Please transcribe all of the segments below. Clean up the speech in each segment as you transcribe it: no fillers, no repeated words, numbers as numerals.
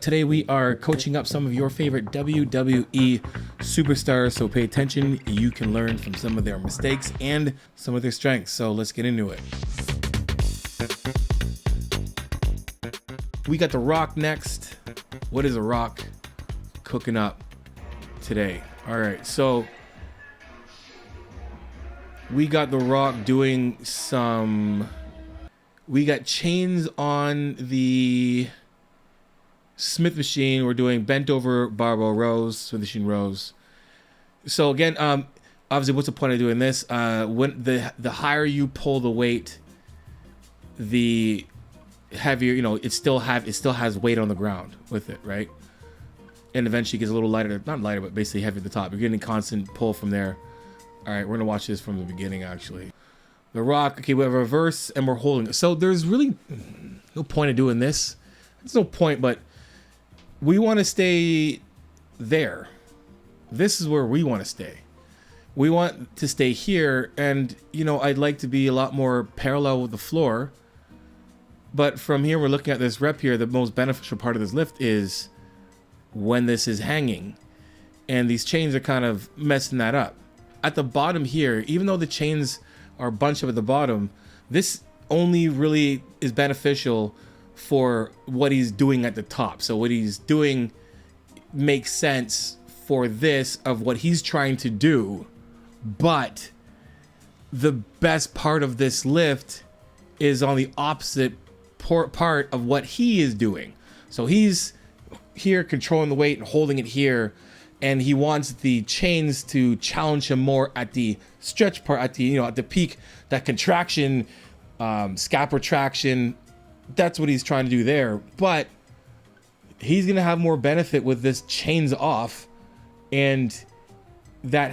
Today we are coaching up some of your favorite WWE superstars, so pay attention. You can learn from some of their mistakes and some of their strengths. So let's get into it. We got The Rock next. What is The Rock cooking up today? All right, so we got The Rock doing some... We got chains on the Smith machine. We're doing bent over barbell rows, Smith machine rows. So again, obviously, what's the point of doing this? When the higher you pull the weight, the heavier, it still has weight on the ground with it, right? And eventually it gets a little lighter, not lighter, but basically heavy at the top. You're getting constant pull from there. All right, we're gonna watch this from the beginning, actually. The Rock, okay, we have a reverse and we're holding. So there's really no point of doing this. There's no point, but we want to stay there. This is where we want to stay. We want to stay here, and I'd like to be a lot more parallel with the floor. But from here, we're looking at this rep here. The most beneficial part of this lift is when this is hanging, and these chains are kind of messing that up. At the bottom here, even though the chains are bunched up at the bottom, this only really is beneficial for what he's doing at the top. So what he's doing makes sense for this of what he's trying to do, but the best part of this lift is on the opposite part of what he is doing. So he's here controlling the weight and holding it here, and he wants the chains to challenge him more at the stretch part, at the at the peak, that contraction, scap retraction. That's what he's trying to do there. But he's gonna have more benefit with this chains off and that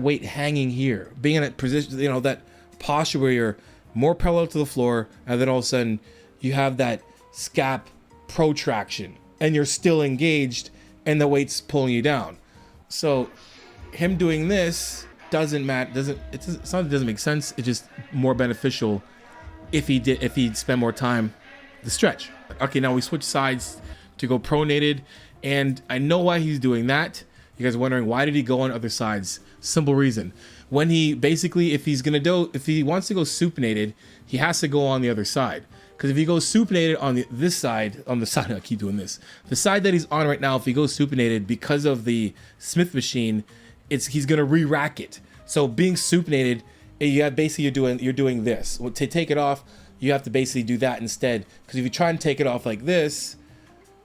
weight hanging here, being in that position, that posture where you're more parallel to the floor, and then all of a sudden you have that scap protraction and you're still engaged and the weight's pulling you down. So him doing this doesn't matter. It's not, it doesn't make sense. It's just more beneficial if he'd spend more time the stretch. Okay, now we switch sides to go pronated, and I know why he's doing that. You guys are wondering, why did he go on other sides? Simple reason. When he basically, if he wants to go supinated, he has to go on the other side. Because if he goes supinated on this side, I keep doing this, the side that he's on right now, if he goes supinated because of the Smith machine, he's gonna re-rack it. So being supinated, you're doing this. Well, to take it off, you have to basically do that instead. Because if you try and take it off like this,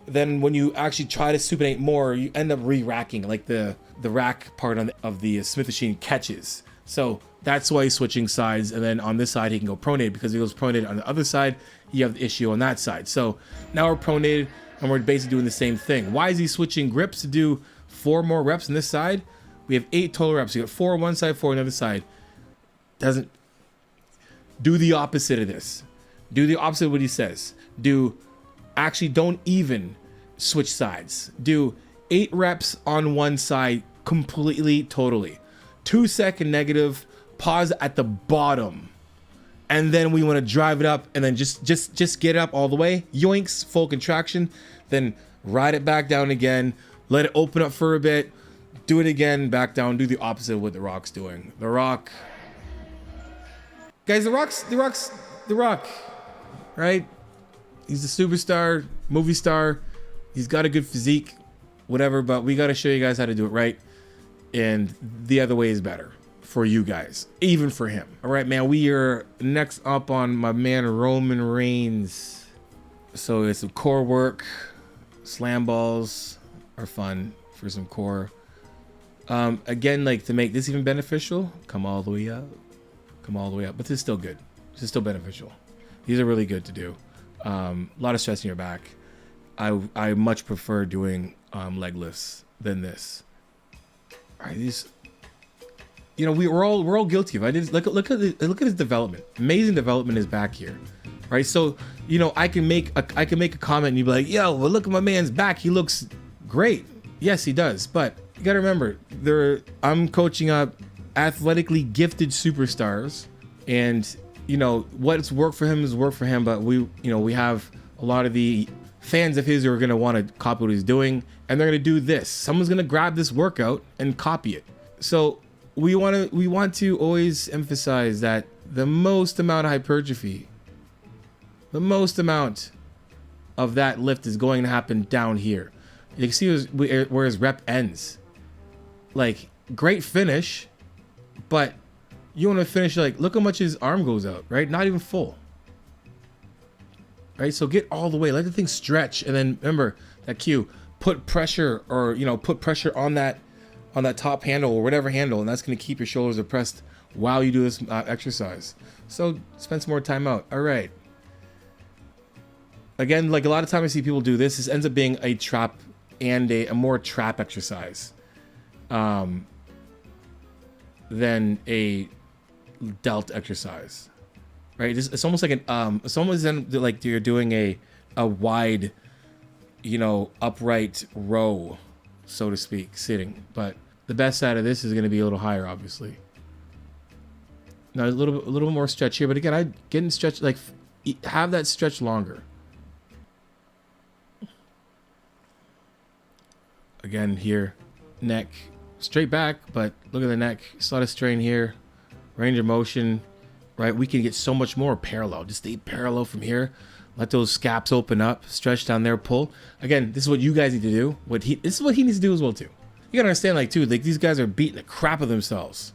then when you actually try to supinate more, you end up re-racking, like the rack part of the Smith machine catches. So that's why he's switching sides, and then on this side he can go pronated, because if he goes pronated on the other side, you have the issue on that side. So now we're pronated, and we're basically doing the same thing. Why is he switching grips to do 4 more reps on this side? We have 8 total reps. You got 4 on one side, 4 on the other side. Doesn't do the opposite of this. Do the opposite of what he says. Don't even switch sides. Do 8 reps on one side completely, totally. 2-second negative, pause at the bottom, and then we want to drive it up, and then just get it up all the way, yoinks, full contraction, then ride it back down again, let it open up for a bit, do it again, back down, do the opposite of what The Rock's doing. The Rock, guys, The Rock, right? He's a superstar, movie star, he's got a good physique, whatever, but we got to show you guys how to do it right. And the other way is better for you guys, even for him. All right, man, we are next up on my man Roman Reigns. So it's some core work. Slam balls are fun for some core. Again, like, to make this even beneficial, come all the way up, but this is still good. This is still beneficial. These are really good to do. A lot of stress in your back. I much prefer doing leg lifts than this. All right, we're all guilty of it. I did look at his development. Amazing development is back here, right? So I can make a comment and you'd be like, yo, well, look at my man's back. He looks great. Yes, he does. But you gotta remember, I'm coaching up athletically gifted superstars, and what's worked for him is worked for him. But we have a lot of the fans of his who are going to want to copy what he's doing, and they're going to do this. Someone's going to grab this workout and copy it. So we want to always emphasize that the most amount of hypertrophy, the most amount of that lift is going to happen down here. You can see where his rep ends. Like, great finish, but you want to finish, like, look how much his arm goes out, right? Not even full. Right? So get all the way, let the thing stretch, and then remember that cue, put pressure, or, you know, put pressure on that top handle or whatever handle, and that's going to keep your shoulders depressed while you do this exercise. So spend some more time out. All right. Again, like a lot of times I see people do this, this ends up being a trap and a more trap exercise than a delt exercise, right? It's almost like it's almost like you're doing a wide, you know, upright row, so to speak, sitting. But the best side of this is going to be a little higher, obviously. Now a little bit more stretch here, but again, I getting stretch, like have that stretch longer. Again here, neck straight back, but look at the neck. It's a lot of strain here. Range of motion, right? We can get so much more parallel. Just stay parallel from here. Let those scaps open up, stretch down there, pull. Again, this is what you guys need to do. This is what he needs to do as well too. You gotta understand, like, too, like these guys are beating the crap of themselves.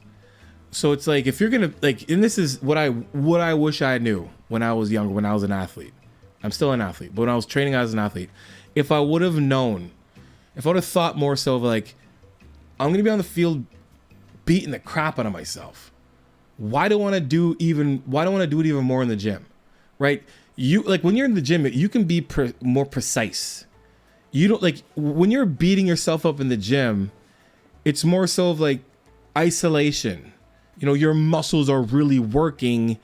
So it's like, if you're gonna, like, and this is what I wish I knew when I was younger, when I was an athlete. I'm still an athlete, but when I was training as an athlete, if I would have known, if I would have thought more so of like, I'm going to be on the field beating the crap out of myself. Why do I want to do it even more in the gym? Right? You, like, when you're in the gym, you can be more precise. You don't, like, when you're beating yourself up in the gym, it's more so of like isolation. You know, your muscles are really working,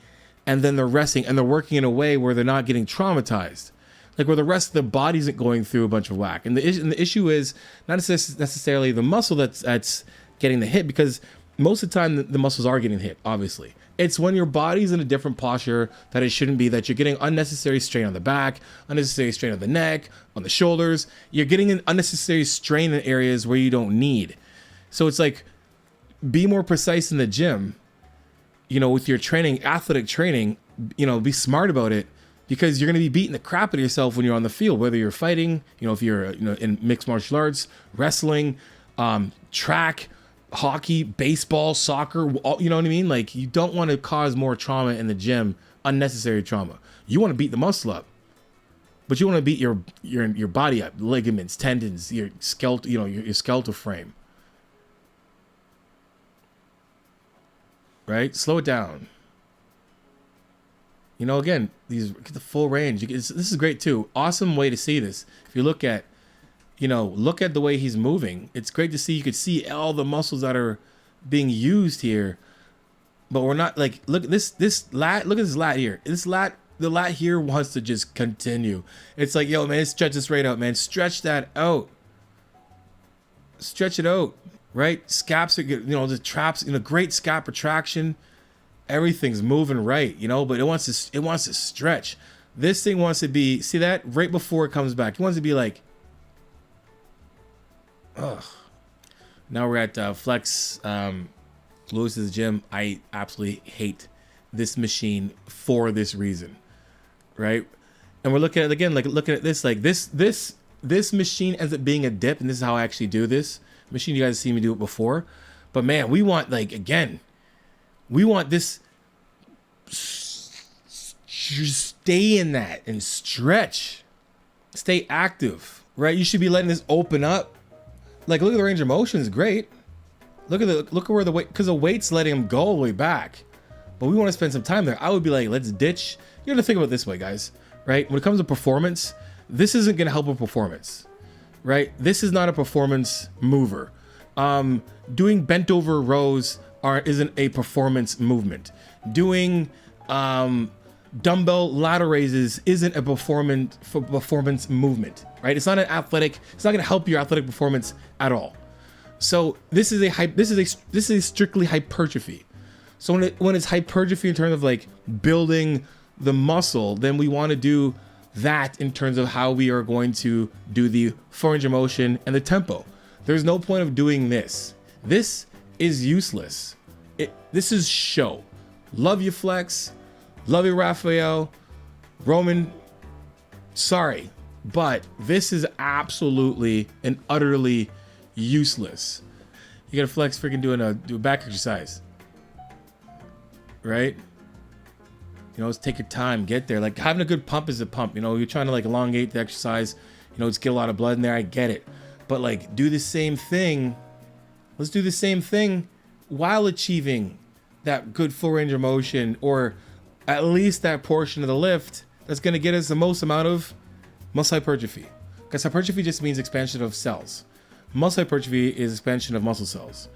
and then they're resting, and they're working in a way where they're not getting traumatized. Like, where the rest of the body isn't going through a bunch of whack. And the issue is not necessarily the muscle that's getting the hit, because most of the time the muscles are getting hit, obviously. It's when your body's in a different posture that it shouldn't be, that you're getting unnecessary strain on the back, unnecessary strain on the neck, on the shoulders. You're getting an unnecessary strain in areas where you don't need. So it's like, be more precise in the gym, you know, with your training, athletic training, you know, be smart about it. Because you're going to be beating the crap out of yourself when you're on the field, whether you're fighting, you know, if you're, you know, in mixed martial arts, wrestling, track, hockey, baseball, soccer, you know what I mean? Like, you don't want to cause more trauma in the gym, unnecessary trauma. You want to beat the muscle up, but you want to beat your body up, ligaments, tendons, your skeletal, you know, your skeletal frame. Right? Slow it down. You know, again, get the full range. This is great too. Awesome way to see this. If you look at the way he's moving, it's great to see. You could see all the muscles that are being used here, but we're not, like, look at this lat. Look at this lat here. The lat here wants to just continue. It's like, yo, man, stretch this right out, man. Stretch that out. Stretch it out, right? Scaps are, you know, the traps, you know, great scap retraction. Everything's moving right, you know, but it wants to stretch. This thing wants to be, see that right before it comes back. It wants to be like, ugh. Now we're at Flex Lewis's gym. I absolutely hate this machine for this reason, right? And we're looking at it again, like looking at this, like this machine ends up being a dip, and this is how I actually do this machine. You guys have seen me do it before, but man, we want, like, again. We want this, stay in that and stretch, stay active, right? You should be letting this open up. Like, look at the range of motion is great. Look at where the weight, because the weight's letting him go all the way back. But we want to spend some time there. I would be like, let's ditch. You got to think about it this way, guys, right? When it comes to performance, this isn't going to help with performance, right? This is not a performance mover. Doing bent over rows isn't a performance movement. Doing dumbbell ladder raises isn't a performance movement, right? It's not an athletic. It's not going to help your athletic performance at all. So this is a strictly hypertrophy. So when it's hypertrophy in terms of like building the muscle, then we want to do that in terms of how we are going to do the full range of motion and the tempo. There's no point of doing this. This is useless. This is show. Love you, Flex. Love you, Raphael. Roman, sorry, but this is absolutely and utterly useless. You gotta Flex freaking do a back exercise, right? You know, let's take your time, get there. Like having a good pump is a pump. You know, you're trying to like elongate the exercise. You know, let's get a lot of blood in there. I get it, but like do the same thing. Let's do the same thing while achieving that good full range of motion, or at least that portion of the lift that's going to get us the most amount of muscle hypertrophy. Because hypertrophy just means expansion of cells. Muscle hypertrophy is expansion of muscle cells.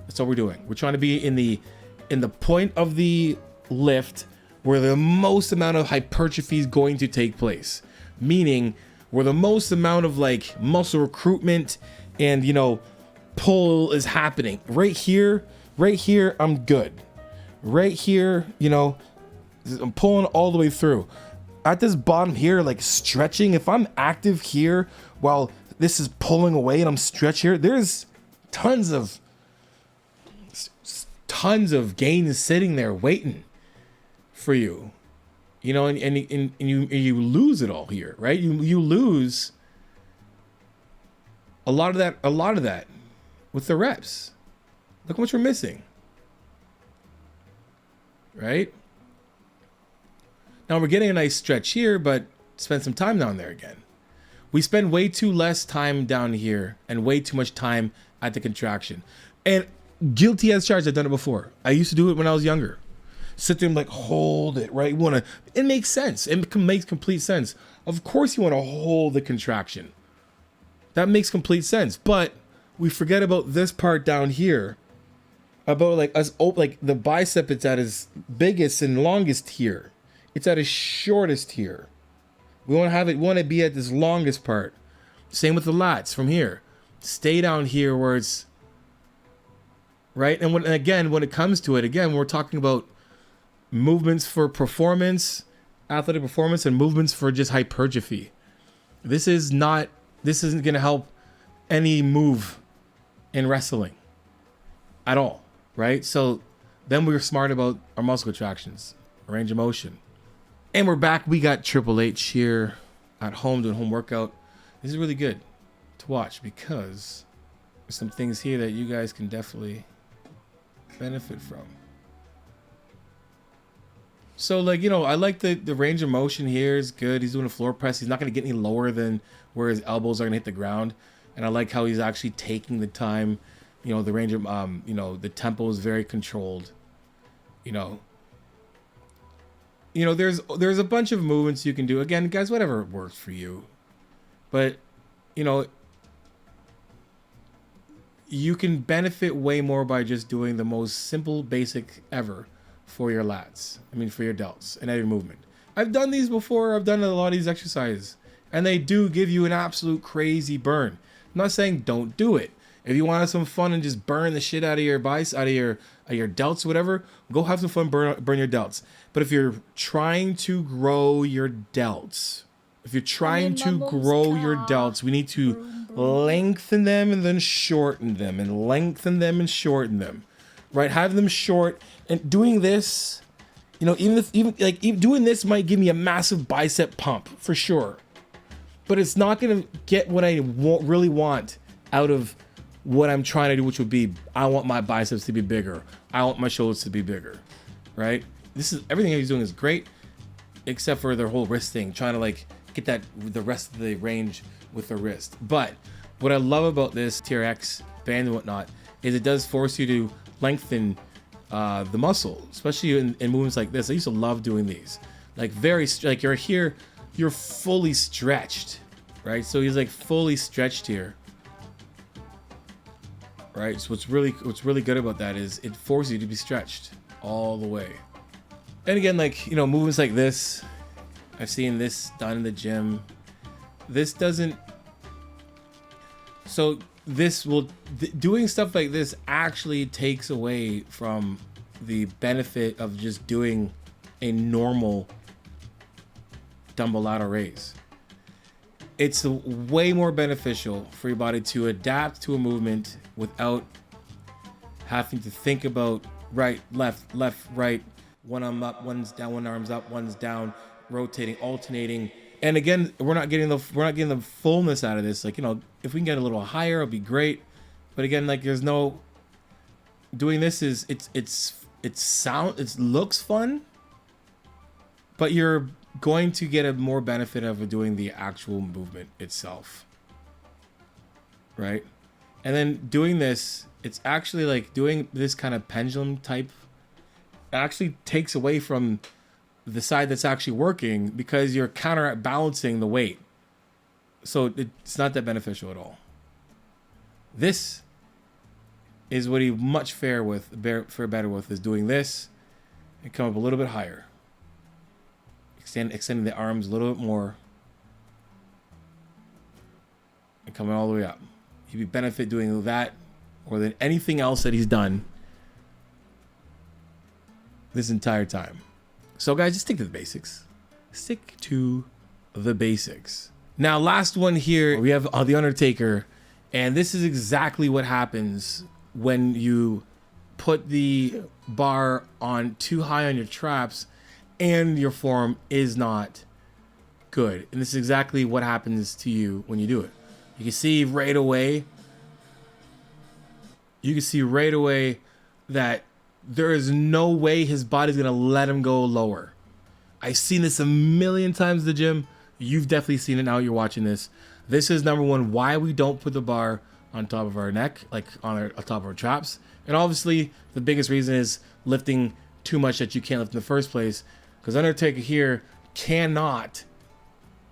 That's what we're doing. We're trying to be in the point of the lift where the most amount of hypertrophy is going to take place. Meaning where the most amount of like muscle recruitment and, you know, pull is happening. Right here, I'm good. Right here, you know, I'm pulling all the way through. At this bottom here, like stretching, if I'm active here while this is pulling away and I'm stretch here, there's tons of gains sitting there waiting for you. You know, and you lose it all here, right? You lose a lot of that with the reps. Look how much we're missing. Right? Now we're getting a nice stretch here, but spend some time down there again. We spend way too less time down here and way too much time at the contraction. And guilty as charged, I've done it before. I used to do it when I was younger. Sit there and like hold it, right? It makes sense. It makes complete sense. Of course you want to hold the contraction. That makes complete sense. But we forget about this part down here. About like us, like the bicep, it's at its biggest and longest here. It's at its shortest here. We want to be at this longest part. Same with the lats from here. Stay down here where it's right. And when it comes to it, again, we're talking about movements for performance, athletic performance, and movements for just hypertrophy. This isn't going to help any move in wrestling at all. Right? So then we were smart about our muscle contractions, range of motion. And we're back. We got Triple H here at home doing home workout. This is really good to watch because there's some things here that you guys can definitely benefit from. So like, you know, I like the range of motion here is good. He's doing a floor press. He's not going to get any lower than where his elbows are going to hit the ground. And I like how he's actually taking the time. You know, the range of, you know, the tempo is very controlled. You know, there's a bunch of movements you can do. Again, guys, whatever works for you. But, you know, you can benefit way more by just doing the most simple, basic ever for your lats. I mean, for your delts and every movement. I've done these before. I've done a lot of these exercises. And they do give you an absolute crazy burn. I'm not saying don't do it. If you want to have some fun and just burn the shit out of your biceps, out of your delts, whatever, go have some fun, burn your delts. But if you're trying to grow your delts, we need to lengthen them and then shorten them and lengthen them and shorten them, right? Have them short. And doing this, you know, even doing this might give me a massive bicep pump for sure, but it's not going to get what I really want out of what I'm trying to do, which would be, I want my biceps to be bigger. I want my shoulders to be bigger, right? This is everything he's doing is great, except for their whole wrist thing, trying to like get the rest of the range with the wrist. But what I love about this TRX band and whatnot is it does force you to lengthen the muscle, especially in movements like this. I used to love doing these, like you're here, you're fully stretched, right? So he's like fully stretched here. Right, so what's really good about that is it forces you to be stretched all the way. And again, like, you know, movements like this, I've seen this done in the gym. This doesn't. So doing stuff like this actually takes away from the benefit of just doing a normal dumbbell lateral raise. It's way more beneficial for your body to adapt to a movement without having to think about right, left, right, one arm up, one's down, one arm's up, one's down, rotating, alternating. And again, we're not getting the fullness out of this. Like, you know, if we can get a little higher, it'll be great. But again, like, there's no doing this is it looks fun, but you're going to get a more benefit of doing the actual movement itself, right? And then doing this, it's actually like doing this kind of pendulum type actually takes away from the side that's actually working because you're counterbalancing the weight. So it's not that beneficial at all. This is what he much fare better with is doing this and come up a little bit higher. Extending the arms a little bit more and coming all the way up. He'd be benefit doing that more than anything else that he's done this entire time. So guys, just stick to the basics. Stick to the basics. Now, last one here, we have the Undertaker, and this is exactly what happens when you put the bar on too high on your traps and your form is not good. And this is exactly what happens to you when you do it. You can see right away that there is no way his body's gonna let him go lower. I've seen this a million times in the gym. You've definitely seen it now you're watching this. This is number one, why we don't put the bar on top of our neck, like on top of our traps. And obviously the biggest reason is lifting too much that you can't lift in the first place, because Undertaker here cannot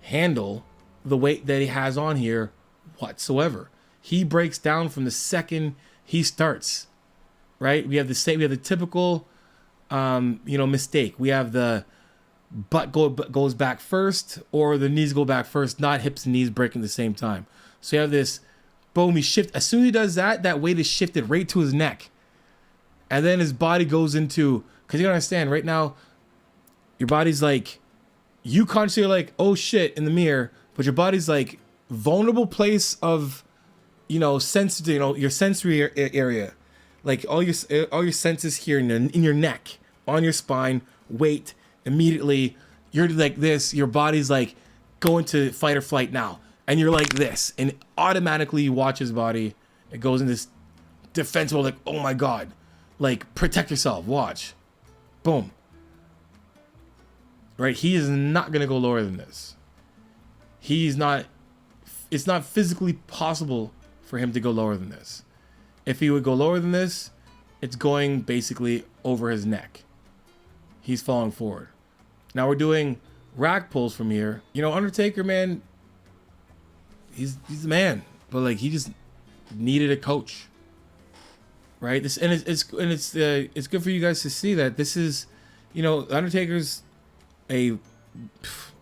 handle the weight that he has on here whatsoever. He breaks down from the second he starts, right? We have the typical, mistake. We have the butt goes back first, or the knees go back first, not hips and knees breaking at the same time. So you have this, boom, he shift. As soon as he does that, that weight is shifted right to his neck. And then his body goes into, because you gotta understand, right now, your body's like, you consciously are like, oh shit, in the mirror, but your body's like vulnerable place of, your sensory area, like all your senses here in your neck, on your spine, weight. Immediately, you're like this. Your body's like going to fight or flight now, and you're like this, and automatically you watch his body. It goes in this defense mode, like, oh my god, like protect yourself. Watch, boom. Right, he is not gonna go lower than this. He's not. It's not physically possible for him to go lower than this. If he would go lower than this, it's going basically over his neck. He's falling forward. Now we're doing rack pulls from here. Undertaker, man, he's the man, but like he just needed a coach, right? It's good for you guys to see that this is, Undertaker's I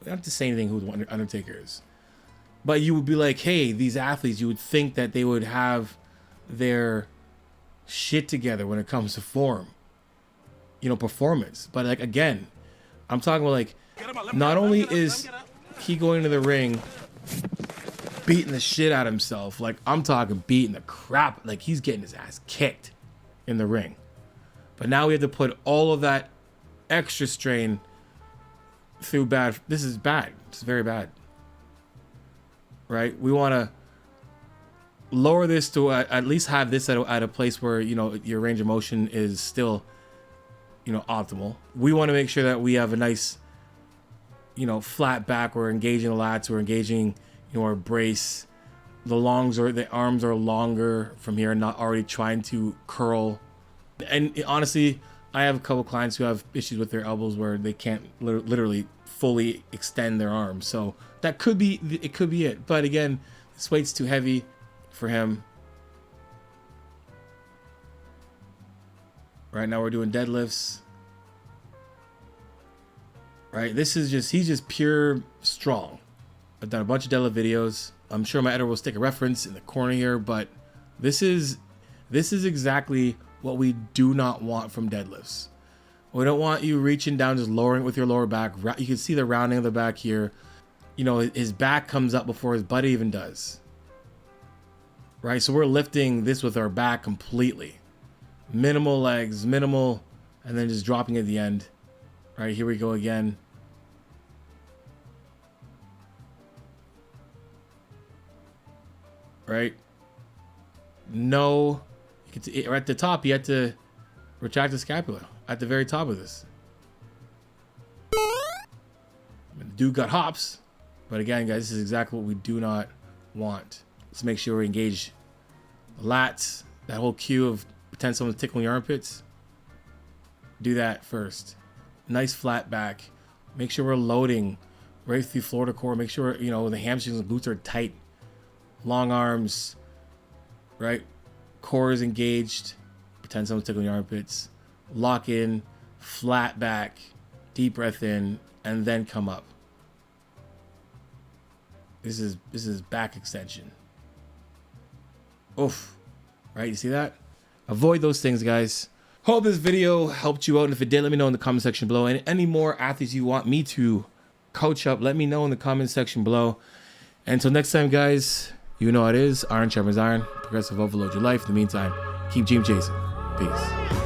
don't have to say anything who Undertaker is, but you would be like, hey, these athletes, you would think that they would have their shit together when it comes to form, performance. But like, again, I'm talking about like, not only is he going to the ring beating the shit out of himself, like I'm talking beating the crap, like he's getting his ass kicked in the ring. But now we have to put all of that extra strain through bad. This is bad. It's very bad. Right? We want to lower this to at least have this at a place where, your range of motion is still, optimal. We want to make sure that we have a nice, flat back. We're engaging the lats. We're engaging, our brace. The arms are longer from here, not already trying to curl. And honestly, I have a couple clients who have issues with their elbows where they can't literally fully extend their arms. So that could be it. But again, this weight's too heavy for him. Right now we're doing deadlifts. Right, he's just pure strong. I've done a bunch of deadlift videos. I'm sure my editor will stick a reference in the corner here, but this is exactly what we do not want from deadlifts. We don't want you reaching down, just lowering with your lower back. You can see the rounding of the back here. You know, his back comes up before his butt even does. Right, so we're lifting this with our back completely. Minimal legs, minimal, and then just dropping at the end. Right, here we go again. Right. No, at the top, you have to retract the scapula. At the very top of this. The dude got hops. But again, guys, this is exactly what we do not want. Let's make sure we engage the lats. That whole cue of pretend someone's tickling your armpits. Do that first. Nice flat back. Make sure we're loading right through floor to core. Make sure, you know, the hamstrings and glutes are tight. Long arms. Right? Core is engaged. Pretend someone's tickling your armpits. Lock in. Flat back. Deep breath in. And then come up. This is back extension. Oof. Right, you see that? Avoid those things, guys. Hope this video helped you out. And if it did, let me know in the comment section below. And any more athletes you want me to coach up, let me know in the comment section below. And until next time, guys, you know how it is. Iron sharpens iron. Progressive overload your life. In the meantime, keep dream chasing. Peace.